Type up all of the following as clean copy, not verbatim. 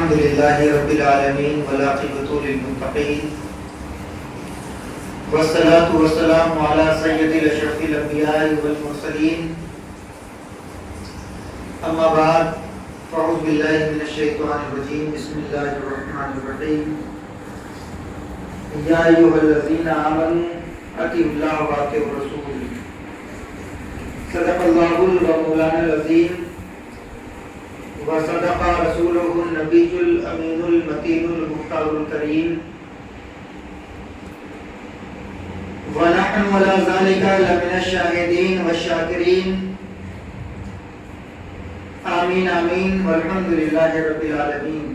الحمد لله رب العالمين والعاقبة للمتقين والصلاة والسلام على سيد الأشرف الأنبياء والمرسلين أما بعد فأعوذ بالله من الشيطان الرجيم بسم الله الرحمن الرحيم يا أيها الذين آمنوا أطيعوا الله وأطيعوا الرسول صدق الله مولانا العظيم وصدق رسوله النبي الأمين المتين المختار الكريم ونحن على ذلك لمن الشاهدين والشاكرين آمین آمین والحمد للہ رب العالمین.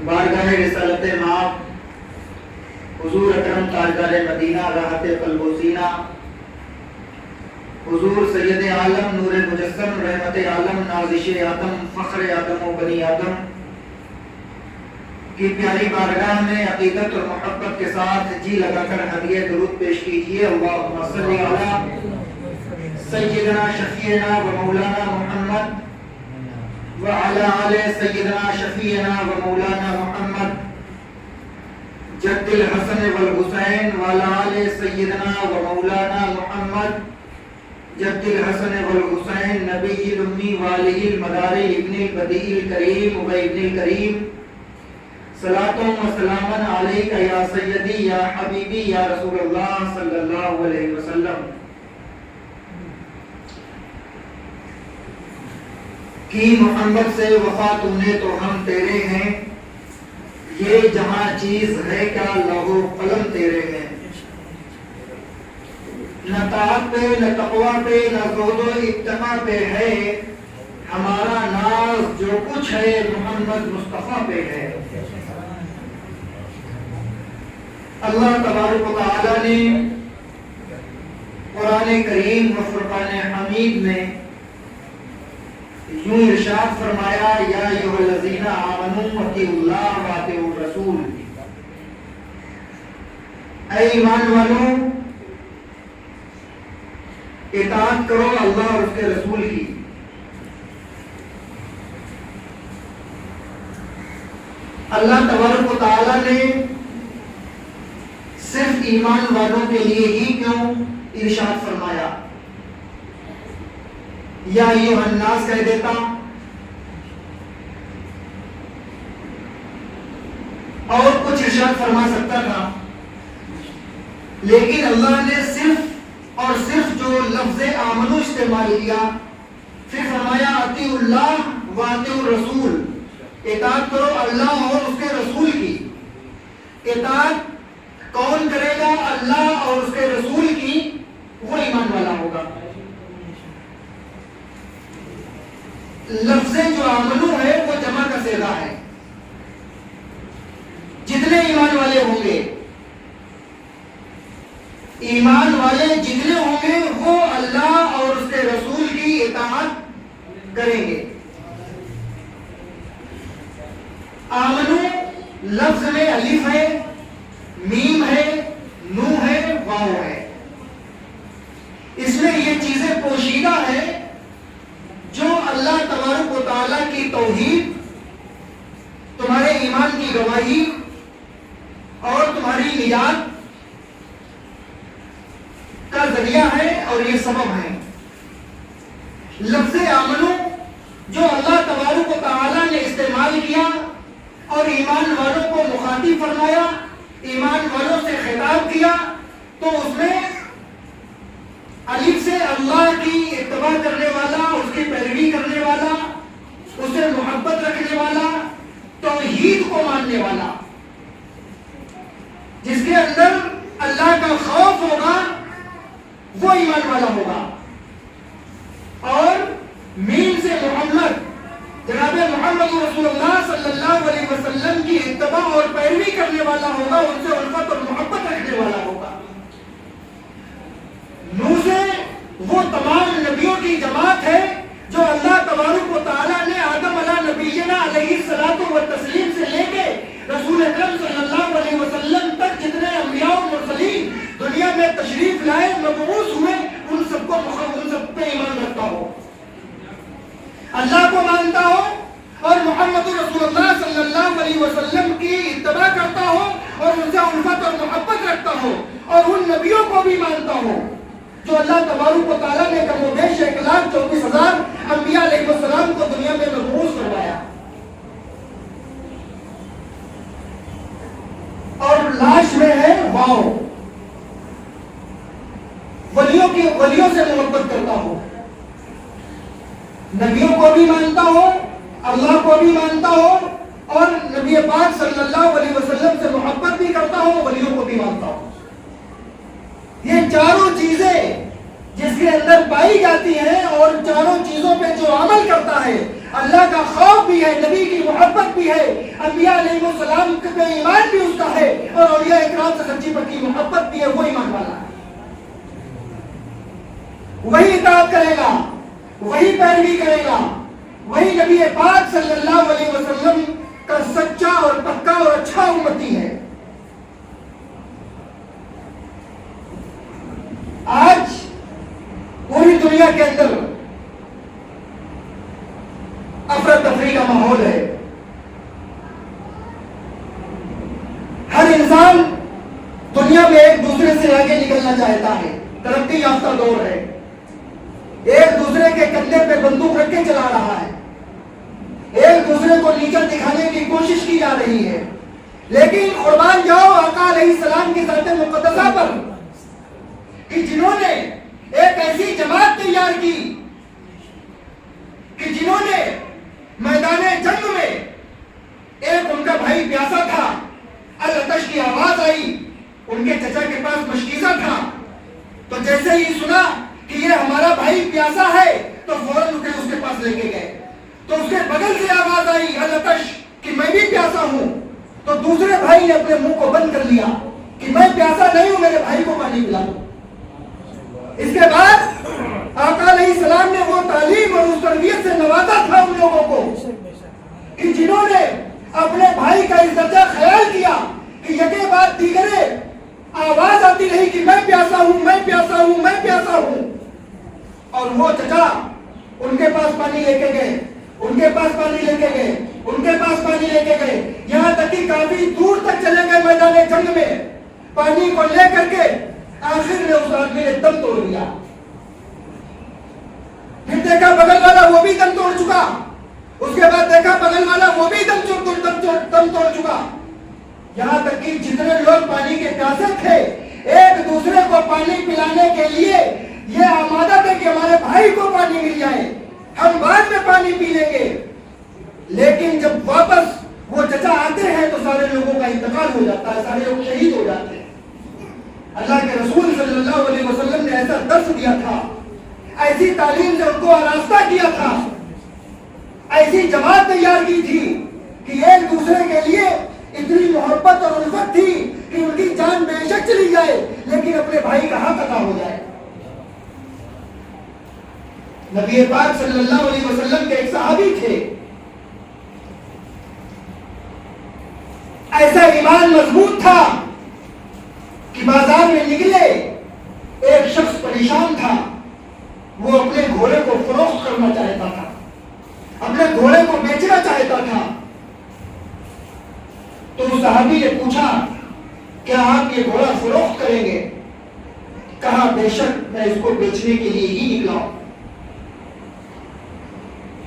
بارگاہ رسالت مآب حضور اکرم تاجدار مدینہ راحت قلب و سینہ حضور سید عالم نور مجسم رحمت عالم نازش آدم فخر آدم و بنی آدم کی پیاری بارگاہ میں عقیدت اور محبت کے ساتھ جی لگا کر ہدیہ درود پیش کیجیے. اللہم صلی علی سیدنا شفیعنا و مولانا محمد وعلی آل سیدنا شفیعنا و مولانا محمد جد الحسن والحسین وعلی آل سیدنا و مولانا محمد جد الحسن والحسین نبی الامی والہ المداری ابن البدیع الکریم و ابن الکریم صلاۃ و سلاما علیک یا سیدی یا حبیبی یا رسول اللہ صلی اللہ علیہ وسلم. کی محمد سے وفا تم نے تو ہم تیرے ہیں، یہ جہاں چیز ہے کیا لوح و قلم تیرے ہیں. نہ طاعت پہ نہ تقوی پہ نہ زہد و اتقا پہ ہے، ہمارا ناز جو کچھ ہے محمد مصطفیٰ پہ ہے. اللہ تبارک و تعالی نے قرآن کریم و فرقان حمید میں یوں ارشاد فرمایا یا ایھا الذین آمنوا اطیعوا اللہ و اطیعوا الرسول. اے ایمان والو اطاعت کرو اللہ اور اس کے رسول کی. اللہ تبارک و تعالی نے صرف ایمان والوں کے لیے ہی کیوں ارشاد فرمایا؟ یا ایھا الناس کہہ دیتا اور کچھ ارشاد فرما سکتا تھا، لیکن اللہ نے صرف اور صرف جو لفظ آمنو استعمال کیا، پھر فرمایا اطیعوا اللہ و اطیعوا الرسول. اطاعت کرو اللہ اور اس کے رسول کی. اطاعت کون کرے گا؟ اللہ اور اس کے رسول کی، وہ ایمان والا ہوگا. لفظ جو آمنو ہے وہ جمع کا صیغہ ہے. جتنے ایمان والے ہوں گے، ایمان والے جتنے ہوں گے وہ اللہ اور اس کے رسول کی اطاعت کریں گے. آمنو لفظ میں الف ہے، میم ہے، نو ہے، واو ہے. اس میں یہ چیزیں پوشیدہ ہے جو اللہ تبارک و تعالیٰ کی توحید، تمہارے ایمان کی گواہی اور تمہاری نجات کا ذریعہ ہے اور یہ سبب ہے. لفظ آمنو جو اللہ تبارک و تعالیٰ نے استعمال کیا اور ایمان والوں کو مخاطب فرمایا، ایمان والوں سے خطاب کیا، تو اس میں الف سے اللہ کی اتباع کرنے والا، اس کی پیروی کرنے والا، اسے محبت رکھنے والا، توحید کو ماننے والا، جس کے اندر اللہ کا خوف ہوگا وہ ایمان والا ہوگا. اور میم سے محمد، جناب محمد رسول اللہ صلی اللہ علیہ وسلم کی اتباع اور پیروی کرنے والا ہوگا، ان سے الفت اور محبت رکھنے والا ہوگا. نو سے وہ تمام نبیوں کی جماعت ہے جو اللہ تبارک و تعالیٰ نے آدم علیہ نبینا علیہ الصلوۃ والتسلیم سے لے کے رسول اکرم صلی اللہ علیہ وسلم تک جتنے انبیاء و مرسلین دنیا میں تشریف لائے، مبعوث ہوئے، ان سب پہ ایمان رکھتا ہو، اللہ کو مانتا ہو اللہ تبارک و تعالیٰ نے کم و بیش 1,24,000 انبیاء علیہ السلام کو دنیا میں مبعوث کروایا. اور لاش میں ہے واؤ، ولیوں سے محبت کرتا ہوں، نبیوں کو بھی مانتا ہوں، اللہ کو بھی مانتا ہوں، اور نبی پاک صلی اللہ علیہ وسلم سے محبت بھی کرتا ہوں، ولیوں کو بھی مانتا ہوں. یہ چاروں چیزیں جس کے اندر پائی جاتی ہیں اور چاروں چیزوں پہ جو عمل کرتا ہے، اللہ کا خوف بھی ہے، نبی کی محبت بھی ہے، انبیاء علیہ السلام پہ ایمان بھی اس کا ہے، اور اولیاء اکرام سے سچی پکی محبت بھی ہے، وہ ایمان والا ہے. وہی اطاعت کرے گا، وہی پیروی کرے گا، وہی نبی پاک صلی اللہ علیہ وسلم کا سچا اور پکا اور اچھا امتی ہے. آج پوری دنیا کے اندر افراتفری کا ماحول ہے. ہر انسان دنیا میں ایک دوسرے سے آگے نکلنا چاہتا ہے، ترقی یافتہ دور ہے، ایک دوسرے کے کندھے پہ بندوق رکھ کے چلا رہا ہے، ایک دوسرے کو نیچا دکھانے کی کوشش کی جا رہی ہے. لیکن قربان جاؤ آقا علیہ السلام کی ذات مقدسہ پر کہ جنہوں نے ایک ایسی جماعت تیار کی کہ جنہوں نے میدان جنگ میں، ایک ان کا بھائی پیاسا تھا، العطش کی آواز آئی، ان کے چچا کے پاس مشکیزہ تھا، تو جیسے ہی سنا کہ یہ ہمارا بھائی پیاسا ہے تو فوراً اٹھے اس کے پاس لے کے گئے. تو اس کے بغل سے آواز آئی العطش کہ میں بھی پیاسا ہوں، تو دوسرے بھائی نے اپنے منہ کو بند کر لیا کہ میں پیاسا نہیں ہوں، میرے بھائی کو پانی پلا دو. اس کے بعد آقا علیہ السلام نے وہ تعلیم اور اس تربیت سے نوازا تھا ان لوگوں کو کہ جنہوں نے اپنے بھائی کا عزت خیال کیا کہ یکے بعد دیگرے آواز آتی رہی کہ میں پیاسا ہوں، میں پیاسا ہوں، میں پیاسا ہوں، اور وہ چچا ان کے پاس پانی لے کے گئے، ان کے پاس پانی لے کے گئے، ان کے پاس پانی لے کے گئے، یہاں تک کہ کافی دور تک چلے گئے میدان جنگ میں، پانی کو لے کر کے آخر میں اس آدمی نے دم توڑ دیا. پھر دیکھا بغل والا وہ بھی دم توڑ چکا، اس کے بعد دیکھا بغل والا وہ بھی دم توڑ چکا، یہاں تک کہ جتنے لوگ پانی کے پیاسے تھے ایک دوسرے کو پانی پلانے کے لیے یہ آمادہ تھے کہ ہمارے بھائی کو پانی مل جائے، ہم بعد میں پانی پی لیں گے. لیکن جب واپس وہ چچا آتے ہیں تو سارے لوگوں کا انتقال ہو جاتا ہے، سارے لوگ شہید ہو جاتے ہیں. اللہ کے رسول صلی اللہ علیہ وسلم نے ایسا درس دیا تھا، ایسی تعلیم سے ان کو آراستہ کیا تھا، ایسی جماعت تیار کی تھی کہ ایک دوسرے کے لیے اتنی محبت اور الفت تھی کہ ان کی جان بے شک چلی جائے لیکن اپنے بھائی کا حق ادا ہو جائے. نبی پاک صلی اللہ علیہ وسلم کے ایک صحابی تھے، ایسا ایمان مضبوط تھا کہ بازار میں نکلے، ایک شخص پریشان تھا، وہ اپنے گھوڑے کو فروخت کرنا چاہتا تھا، اپنے گھوڑے کو بیچنا چاہتا تھا. تو اس صحابی نے پوچھا کیا آپ یہ گھوڑا فروخت کریں گے؟ کہا بے شک میں اس کو بیچنے کے لیے ہی نکلا ہوں.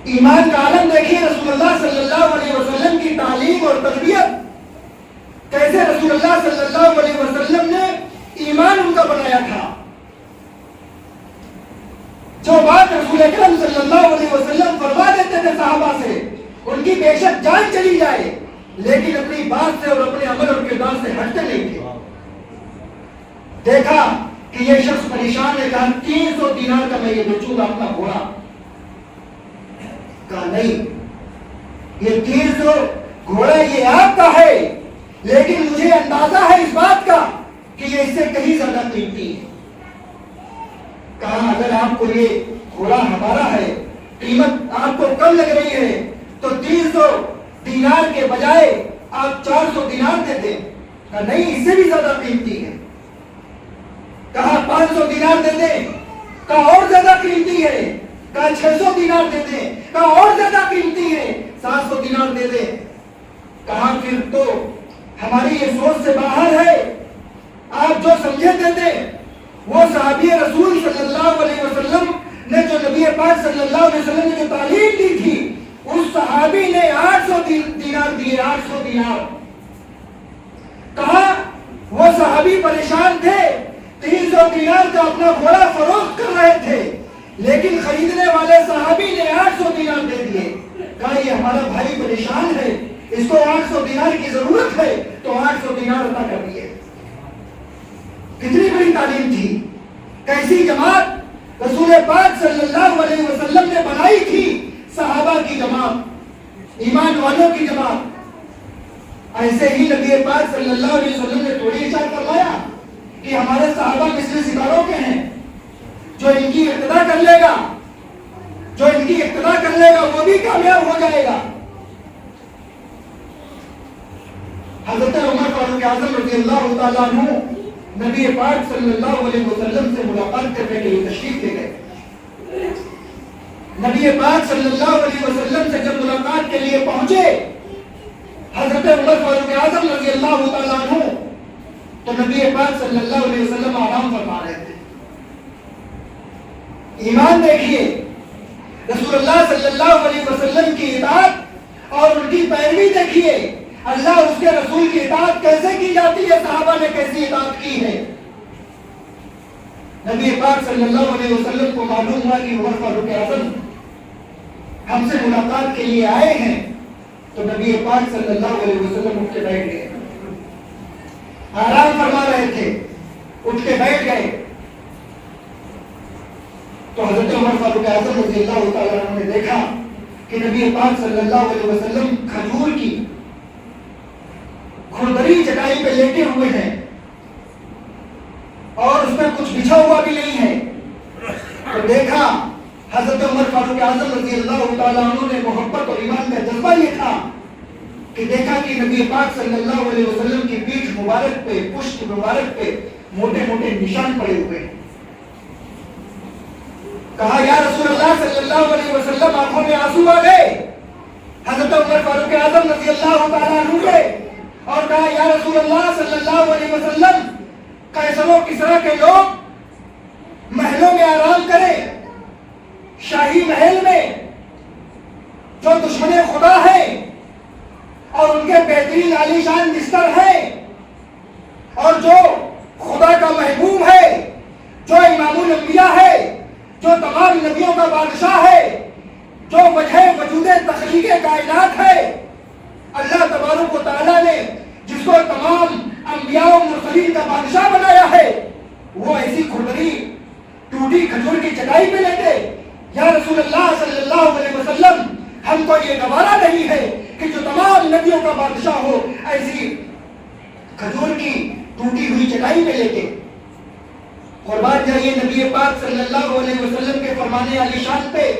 ایمان کا عالم دیکھیے، رسول اللہ صلی اللہ علیہ وسلم کی تعلیم اور تربیت، کیسے رسول اللہ صلی اللہ علیہ وسلم نے ایمان ان کا بنایا تھا. جو بات رسول اکرم صلی اللہ علیہ وسلم فرما دیتے تھے صحابہ سے، ان کی بے شک جان چلی جائے لیکن اپنی بات سے اور اپنے عمل اور کردار سے ہٹتے نہیں تھے. دیکھا کہ یہ شخص پریشان ہے، کہا 300 دینار کا میں یہ بیچوں گا اپنا گھوڑا. کہا نہیں، یہ 300 گھوڑا یہ آپ کا ہے لیکن مجھے اندازہ ہے اس بات کا کہ یہ اس سے کہیں زیادہ قیمتی ہے. کہا اگر آپ کو یہ گھوڑا ہمارا ہے، قیمت آپ کو کم لگ رہی ہے تو 300 دینار کے بجائے آپ 400 دینار دے دیں. کہا نہیں، اس سے بھی زیادہ قیمتی ہے. کہا 500 دینار دے دیں. کہا اور زیادہ قیمتی ہے. کہا 600 دینار دے دیں. کہا اور زیادہ قیمتی ہے. 700 دینار دے دیں. کہا پھر تو ہماری یہ سوچ سے باہر ہے، آپ جو سمجھے دے دیں. وہ صحابی رسول صلی اللہ علیہ وسلم نے جو نبی پاک صلی اللہ علیہ وسلم نے جو تعلیم دی تھی، اس صحابی نے 800 دینار دیے، 800 دینار. کہا وہ صحابی پریشان تھے، 300 دینار کا اپنا گھوڑا فروخت کر رہے تھے، لیکن خریدنے والے صحابی نے 800 دینار دے دیے. کہا یہ ہمارا بھائی پریشان ہے، اس کو 800 دینار کی ضرورت ہے، تو 800 دینار عطا کر دیے. کتنی بڑی تعلیم تھی، کیسی جماعت رسول پاک صلی اللہ علیہ وسلم نے بنائی تھی. صحابہ کی جماعت، ایمان والوں کی جماعت. ایسے ہی نبی پاک صلی اللہ علیہ وسلم نے تھوڑی ارشاد فرمایا کہ ہمارے صحابہ مثل ستاروں کے ہیں، جو ان کی اقتدا کر لے گا، جو ان کی اقتدا کر لے گا وہ بھی کامیاب ہو جائے گا. حضرت عمر فاروق اعظم رضی اللہ تعالیٰ عنہ نبی پاک صلی اللہ علیہ وسلم سے ملاقات کرنے کے لیے تشریف لے گئے. نبی پاک صلی اللہ علیہ وسلم سے جب ملاقات کے لیے پہنچے، حضرت عمر فاروق اعظم رضی اللہ تعالیٰ عنہ تو نبی پاک صلی اللہ علیہ وسلم آرام فرما رہے تھے. ایمان دیکھیے، رسول اللہ صلی اللہ علیہ وسلم کی اطاعت اور ان کی پیروی دیکھیے. اللہ اس کے رسول کی اطاعت کیسے کی جاتی ہے، صحابہ نے کیسی اطاعت کی ہے. نبی پاک صلی اللہ علیہ وسلم کو معلوم ہوا کہ عمر فاروق اعظم ہم سے ملاقات کے لیے آئے ہیں، تو نبی پاک صلی اللہ علیہ وسلم اٹھ کے بیٹھ گئے. آرام فرما رہے تھے، اٹھ کے بیٹھ گئے. تو حضرت عمر فاروق اعظم رضی اللہ تعالیٰ عنہ نے دیکھا کہ نبی پاک صلی اللہ علیہ وسلم کھجور کی کھردری چٹائی پہ لیٹے ہوئے ہیں اور اس میں کچھ بچھا ہوا بھی نہیں ہے. تو دیکھا حضرت عمر فاروق اعظم رضی اللہ تعالیٰ عنہ نے محبت اور ایمان کا جذبہ یہ تھا کہ دیکھا کہ نبی پاک صلی اللہ علیہ وسلم کی پیٹھ مبارک پہ، پشت مبارک پہ موٹے موٹے نشان پڑے ہوئے. کہا یا رسول اللہ صلی اللہ علیہ وسلم، آنکھوں میں آنسو آ گئے. حضرت عمر فاروق اعظم رضی اللہ تعالیٰ عنہ کے اور کہا یا رسول اللہ صلی اللہ علیہ وسلم، قیصر و کسریٰ کے لوگ محلوں میں آرام کریں، شاہی محل میں جو دشمن خدا ہے اور ان کے بہترین عالیشان بستر ہے، اور جو خدا کا محبوب ہے، جو امام الانبیاء ہے، جو تمام نبیوں کا بادشاہ ہے، جو وجہ وجود تخلیق کائنات ہے، اللہ تبارک و تعالیٰ نے جس کو تمام انبیاء و مرسلین کا بادشاہ بنایا ہے، وہ ایسی کھردری ٹوٹی کھجور کی چٹائی پہ لیتے. یا رسول اللہ صلی اللہ علیہ وسلم، ہم کو یہ گوارا نہیں ہے کہ جو تمام نبیوں کا بادشاہ ہو ایسی کھجور کی ٹوٹی ہوئی چٹائی پہ لیتے. قربان جائیے نبی پاک صلی اللہ علیہ وسلم کے فرمانے علی شان پہ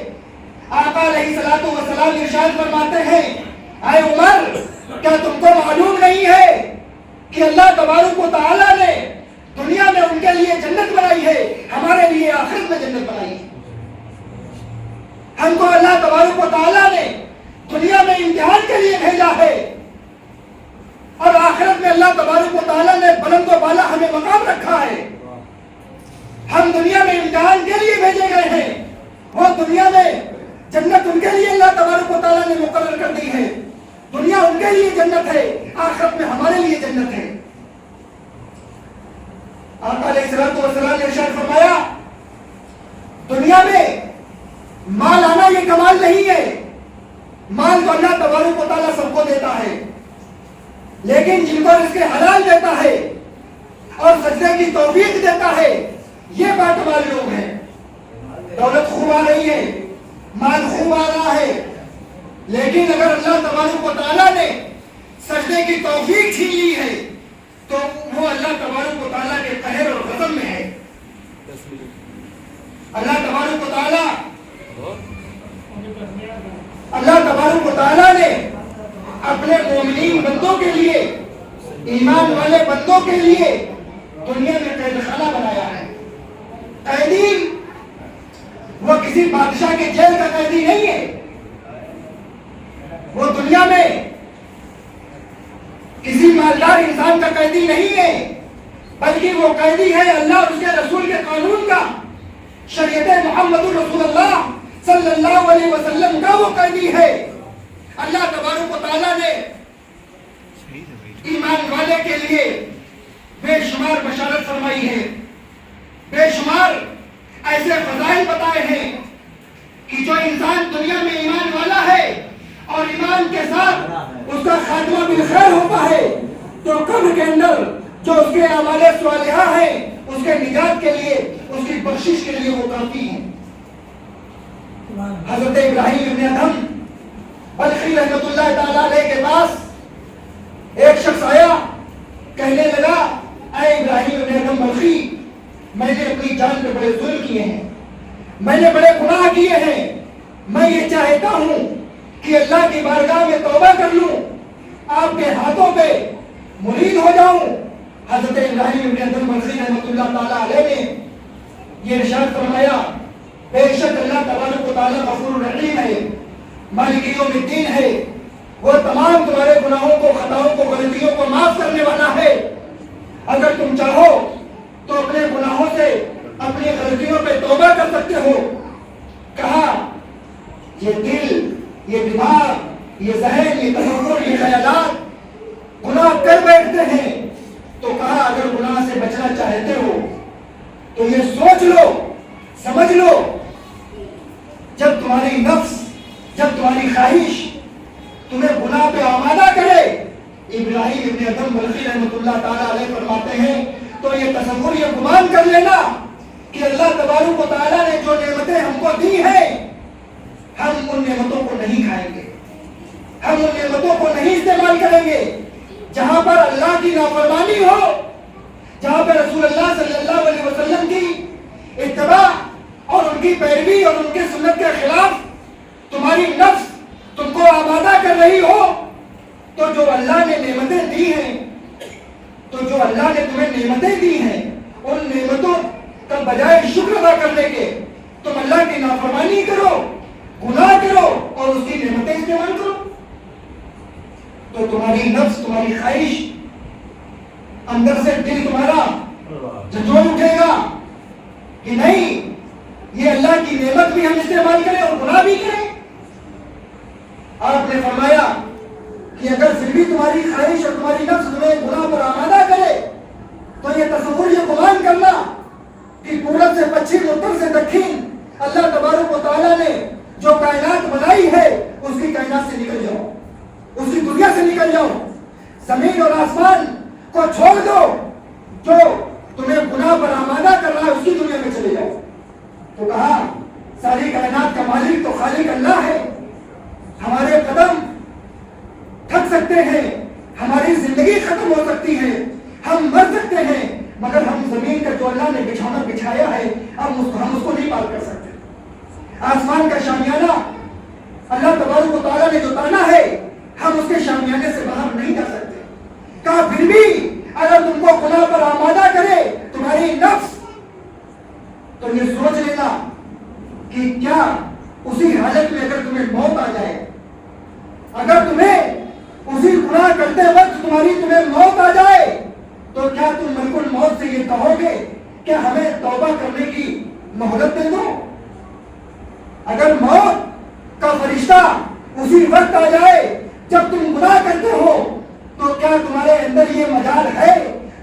آقا علیہ الصلوۃ والسلام ارشاد فرماتے ہیں، اے عمر، کیا تم کو معلوم نہیں ہے کہ اللہ تبارک و تعالیٰ نے دنیا میں ان کے لیے جنت بنائی ہے، ہمارے لیے آخرت میں جنت بنائی ہے. ہم کو اللہ تبارک و تعالیٰ نے دنیا میں امتحان کے لیے بھیجا ہے، اور آخرت میں اللہ تبارک و تعالیٰ نے بلند و بالا ہمیں مقام رکھا ہے. ہم دنیا میں امتحان کے لیے بھیجے گئے ہیں، اور دنیا میں جنت ان کے لیے اللہ تبارک و تعالیٰ نے مقرر کر دی ہے. دنیا ان کے لیے جنت ہے، آخرت میں ہمارے لیے جنت ہے. آقا علیہ الصلوۃ والسلام نے ارشاد فرمایا، دنیا میں مال آنا یہ کمال نہیں ہے. مال تو اللہ تبارک و تعالیٰ سب کو دیتا ہے، لیکن جن کو رزق حلال دیتا ہے اور سجدے کی توفیق دیتا ہے، یہ باکمال لوگ ہیں. دولت خوب آ رہی ہے، مال خوب آ رہا ہے، لیکن اگر اللہ تبارک و تعالیٰ نے سجدے کی توفیق چھین لی ہے تو وہ اللہ تبارک و تعالیٰ کے قہر اور غضب میں ہے. اللہ تبارک و تعالیٰ نے اپنے مومنین بندوں کے لیے، ایمان والے بندوں کے لیے دنیا میں قید خانہ بنایا ہے. قیدی وہ کسی بادشاہ کے جیل کا قیدی نہیں ہے، وہ دنیا میں کسی مالدار انسان کا قیدی نہیں ہے. بلکہ وہ قیدی ہے اللہ اور اس کے رسول کے قانون کا، شریعت محمد رسول اللہ صلی اللہ علیہ وسلم کا وہ قیدی ہے۔ اللہ تبارک و تعالیٰ نے ایمان والے کے لیے بے شمار بشارت فرمائی ہے، بے شمار ایسے فضائل بتائے ہیں کہ جو انسان دنیا میں ایمان والا ہے اور ایمان کے ساتھ اس کا خاتمہ بالخیر ہوتا ہے تو قبر کے اندر جو اس کے اعمال صالحہ ہیں اس کے نجات کے لیے، اس کی بخشش کے لیے وہ کافی ہیں۔ حضرت ابراہیم ابن ادھم بلخی رحمۃ اللہ تعالیٰ علیہ کے پاس ایک شخص آیا، کہنے لگا اے ابراہیم ابن ادھم بلخی، میں نے اپنی جان پہ بڑے ظلم کیے ہیں، میں نے بڑے گناہ کیے ہیں، میں یہ چاہتا ہوں کہ اللہ کی بارگاہ میں توبہ کر لوں، آپ کے ہاتھوں پہ مرید ہو جاؤں۔ حضرت ابراہیم ابن ادھم بلخی رحمۃ اللہ تعالیٰ علیہ نے یہ ارشاد فرمایا، بے شک اللہ تبارک و تعالیٰ غفور رحیم ہے، مالک یوم الدین ہے، وہ تمام تمہارے گناہوں کو، خطاؤں کو، غلطیوں کو معاف کرنے والا ہے۔ اگر تم چاہو تو اپنے گناہوں سے، اپنی غلطیوں پہ توبہ کر سکتے ہو۔ کہا یہ دل، یہ دماغ، یہ ذہن، یہ تصور، یہ خیالات گناہ کر بیٹھتے ہیں، تو کہا اگر گناہ سے بچنا چاہتے ہو تو یہ سوچ لو، سمجھ لو، جب تمہاری نفس، جب تمہاری خواہش تمہیں گناہ پہ آمادہ کرے، ابراہیم ابن ادھم بلخی رحمۃ اللہ تعالیٰ علیہ فرماتے ہیں، تو یہ تصور، یہ گمان کر لینا کہ اللہ تبارک و تعالیٰ نے جو نعمتیں ہم کو دی ہیں ہم ان نعمتوں کو نہیں کھائیں گے، ہم ان نعمتوں کو نہیں استعمال کریں گے۔ جہاں پر اللہ کی نافرمانی ہو، جہاں پر رسول اللہ صلی اللہ علیہ وسلم کی اتباع اور ان کی پیروی اور ان کے سنت کے خلاف تمہاری نفس تم کو آمادہ کر رہی ہو، تو جو اللہ نے نعمتیں دی ہیں، تو جو اللہ نے تمہیں نعمتیں دی ہیں، ان نعمتوں کا بجائے شکر ادا کرنے کے تم اللہ کی نافرمانی کرو، گناہ کرو اور اس کی نعمتیں استعمال کرو، تو تمہاری نفس، تمہاری خواہش، اندر سے دل تمہارا جھنجھوڑ اٹھے گا کہ نہیں، یہ اللہ کی نعمت بھی ہم استعمال کریں اور گناہ بھی کریں۔ آپ نے فرمایا کہ اگر پھر بھی تمہاری خواہش اور تمہاری نفس تمہیں گناہ پر آمادہ کرے تو یہ تصور، یہ گمان کرنا کہ پورب سے پچھم، اتر سے دکھن اللہ تبارک و تعالیٰ نے جو کائنات بنائی ہے اس کی کائنات سے نکل جاؤ، اس کی دنیا سے نکل جاؤ، زمین اور آسمان کو چھوڑ دو، جو تمہیں گناہ پر آمادہ کر رہا ہے اس کی دنیا میں چلے جاؤ۔ تو کہا ساری کائنات کا مالک تو خالق اللہ ہے، ہمارے قدم تھک سکتے ہیں، ہماری زندگی ختم ہو سکتی ہے، ہم مر سکتے ہیں، مگر ہم زمین کا جو اللہ نے بچھونا بچھایا ہے ہم اس کو نہیں پار کر سکتے۔ آسمان کا شامیانہ اللہ تبارک و تعالیٰ نے جو تانا ہے ہم اس کے شامیانے سے باہر نہیں جا سکتے۔ کہا پھر بھی اگر تم کو گناہ پر آمادہ کرے تمہاری نفس، تو یہ سوچ لینا کہ کیا اسی حالت میں اگر تمہیں موت آ جائے، اگر تمہیں اسی گناہ کرتے وقت تمہیں موت آ جائے، تو کیا تم ملک الموت سے یہ کہو گے کہ ہمیں توبہ کرنے کی مہلت دے دو؟ اگر موت کا فرشتہ اسی وقت آ جائے جب تم گناہ کرتے ہو، تو کیا تمہارے اندر یہ مجال ہے،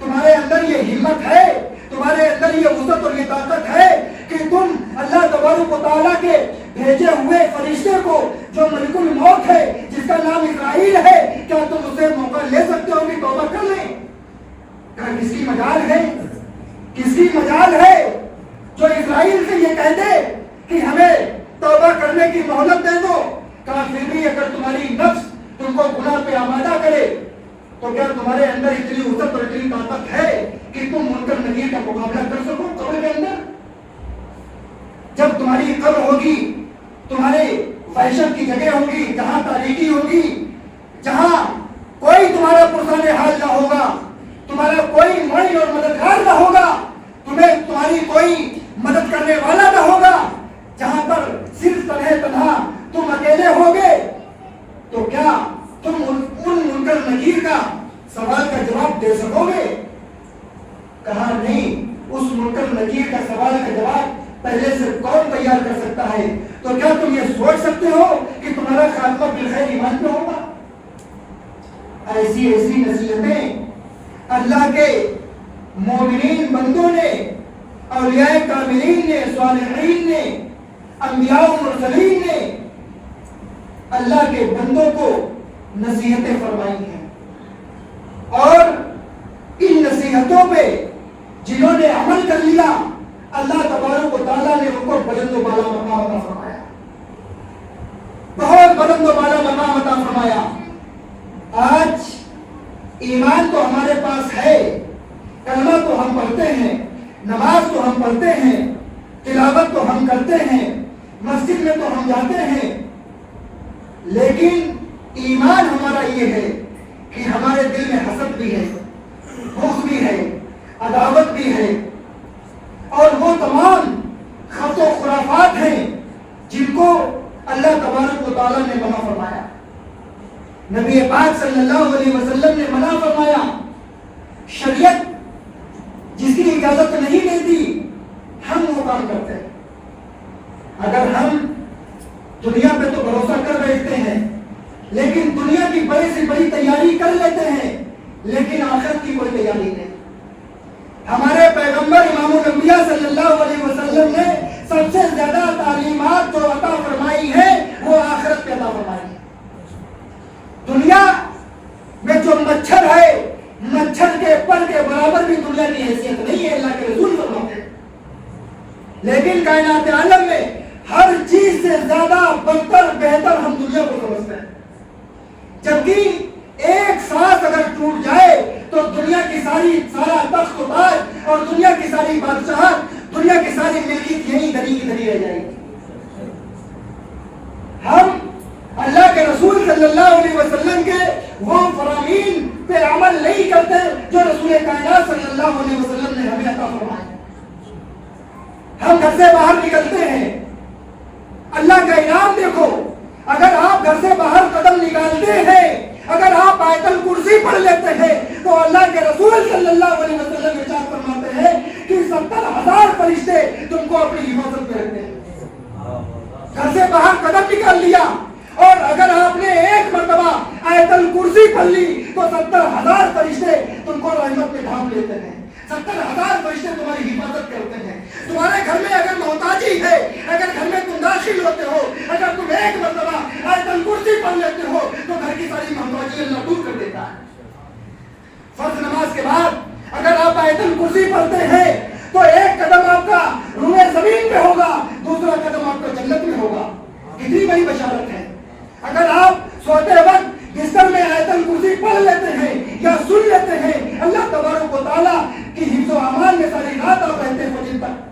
تمہارے اندر یہ ہمت ہے، تمہارے اندر یہ وسعت اور یہ طاقت ہے کہ تم اللہ تبارک و تعالیٰ کے بھیجے ہوئے فرشتے کو جو ملک الموت ہے، جس کا نام اسرائیل ہے، کیا تم اسے موقع لے سکتے ہو کہ توبہ کر لیں؟ کس کی مجال ہے، کس کی مجال ہے جو اسرائیل سے یہ کہہ دے کہ ہمیں توبہ کرنے کی مہلت دے دو؟ کہا پھر بھی اگر تمہاری نفس تم کو گناہ پہ آمادہ کرے تو کیا تمہارے اندر اتنی وسعت اور اتنی طاقت ہے کہ تم منکر نکیر کا مقابلہ کر سکو قبر کے اندر؟ جب تمہاری قبر ہوگی، تمہارے وحشت کی جگہ ہوگی، جہاں تاریکی ہوگی، جہاں کوئی تمہارا پرسان حال نہ ہوگا، تمہارا کوئی معین اور مددگار نہ ہوگا، تمہاری کوئی مدد کرنے والا نہ ہوگا، جہاں پر صرف تنہا تم اکیلے ہوگے، تو کیا تم ان منکر نکیر کا سوال کا جواب دے سکو گے؟ کہا نہیں، اس منکر نکیر کا سوال کا جواب پہلے سے کون تیار کر سکتا ہے؟ تو کیا تم یہ سوچ سکتے ہو کہ تمہارا خاتمہ بالخیر ایمان پہ ہوگا؟ ایسی ایسی نصیحتیں اللہ کے مومنین بندوں نے، اولیاء کاملین نے، صالحین نے، انبیاء و مرسلین نے اللہ کے بندوں کو نصیحتیں فرمائی ہیں، اور ان نصیحتوں پہ جنہوں نے عمل کر لیا اللہ تبارک و تعالیٰ نے ان کو بلند و بالا مقام عطا فرمایا، بہت بلند و بالا مقام عطا فرمایا۔ آج ایمان تو ہمارے پاس ہے، کلمہ تو ہم پڑھتے ہیں، نماز تو ہم پڑھتے ہیں، تلاوت تو ہم کرتے ہیں، مسجد میں تو ہم جاتے ہیں، لیکن ایمان ہمارا یہ ہے کہ ہمارے دل میں حسد بھی ہے، بغض بھی ہے، عداوت بھی ہے، اور وہ تمام خبط و خرافات ہیں جن کو اللہ تبارک و تعالیٰ نے منع فرمایا، نبی پاک صلی اللہ علیہ وسلم نے منع فرمایا۔ شریعت جس کی اجازت نہیں دیتی ہم وہ کام کرتے ہیں۔ اگر ہم دنیا پہ تو بھروسہ کر بیٹھتے ہیں، لیکن دنیا کی بڑی سے بڑی تیاری کر لیتے ہیں، لیکن آخرت کی کوئی تیاری نہیں۔ ہمارے پیغمبر امام الانبیاء صلی اللہ علیہ وسلم نے سب سے زیادہ تعلیمات جو عطا فرمائی ہے وہ آخرت پہ عطا فرمائی ہے۔ دنیا میں جو مچھر ہے، مچھر کے پر کے برابر بھی دنیا کی حیثیت نہیں ہے، اللہ کے رسول فرماتے ہیں، لیکن کائنات عالم میں ہر چیز سے زیادہ بدتر بہتر ہم دنیا کو سمجھتے ہیں، جبکہ ایک سانس اگر ٹوٹ جائے تو دنیا کی سارا تخت و تاج اور دنیا کی ساری بادشاہت، دنیا کی ساری ملکیت یہیں دھری کی دھری رہ جائے گی۔ ہم اللہ کے رسول صلی اللہ علیہ وسلم کے وہ فرامین پہ عمل نہیں کرتے جو رسول کائنات صلی اللہ علیہ وسلم نے ہمیں عطا فرمائے۔ ہم گھر سے باہر نکلتے ہیں، اللہ کا انعام دیکھو، اگر آپ گھر سے باہر قدم نکالتے ہیں، اگر آپ آیت الکرسی پڑھ لیتے ہیں تو اللہ کے رسول صلی اللہ علیہ وسلم ارشاد فرماتے ہیں کہ 70,000 فرشتے تم کو اپنی حفاظت میں رکھتے ہیں۔ گھر سے باہر قدم نکال لیا اور اگر آپ نے ایک مرتبہ آیت الکرسی پڑھ لی تو 70,000 فرشتے تم کو رحمت میں ڈھانپ لیتے ہیں، 70,000 فرشتے تمہاری حفاظت کرتے ہیں۔ تمہارے گھر میں اگر محتاجی ہے، اگر گھر میں تم داخل ہوتے ہو، اگر تم ایک مرتبہ آیت الکرسی پڑھ لیتے ہو تو گھر کی ساری محتاجی اللہ دور کر دیتا ہے۔ فرض نماز کے بعد اگر آپ آیت الکرسی پڑھتے ہیں تو ایک قدم آپ کا روئے زمین پہ ہوگا، دوسرا قدم آپ کا جنت میں ہوگا۔ کتنی بڑی بشارت ہے۔ اگر آپ سوتے وقت بستر میں آیت الکرسی پڑھ لیتے ہیں یا سن لیتے ہیں، اللہ تبارک و تعالیٰ کی حفظ و امان میں ساری رات آپ رہتے ہیں فجر تک۔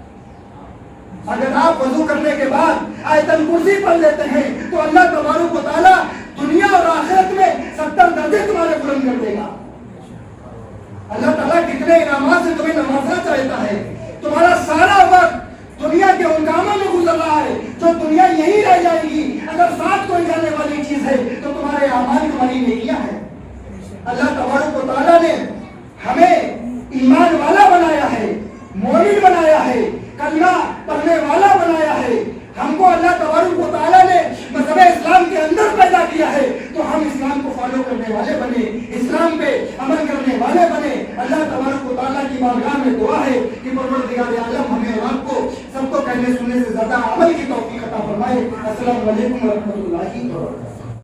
اگر آپ وضو کرنے کے بعد آیت الکرسی پڑھ لیتے ہیں تو اللہ تبارک و تعالیٰ دنیا اور آخرت میں 70 درجے تمہارے بلند کر دے گا۔ اللہ تعالیٰ کتنے انعامات سے تمہیں نوازنا چاہتا ہے۔ تمہارا سارا وقت دنیا کے ان کاموں میں گزر رہا ہے جو دنیا یہی رہ جائے گی، اگر ساتھ کوئی جانے والی چیز ہے تو تمہارے اعمال تمہاری نیکیاں ہیں۔ اللہ تبارک و تعالیٰ نے ہمیں ایمان والا بنایا ہے، مومن بنایا ہے، کلمہ پڑھنے والا بنایا ہے۔ ہم کو اللہ تبارک و تعالیٰ نے مذہب اسلام کے اندر پیدا کیا ہے تو ہم اسلام کو فالو کرنے والے بنے، اسلام پہ عمل کرنے والے بنے۔ اللہ تبارک و تعالیٰ کی بارگاہ میں دعا ہے کہ پروردگار عالم ہمیں اور آپ کو سب کو کہنے سننے سے زیادہ عمل کی توفیق عطا فرمائے۔ السلام علیکم ورحمۃ اللہ وبرکاتہ۔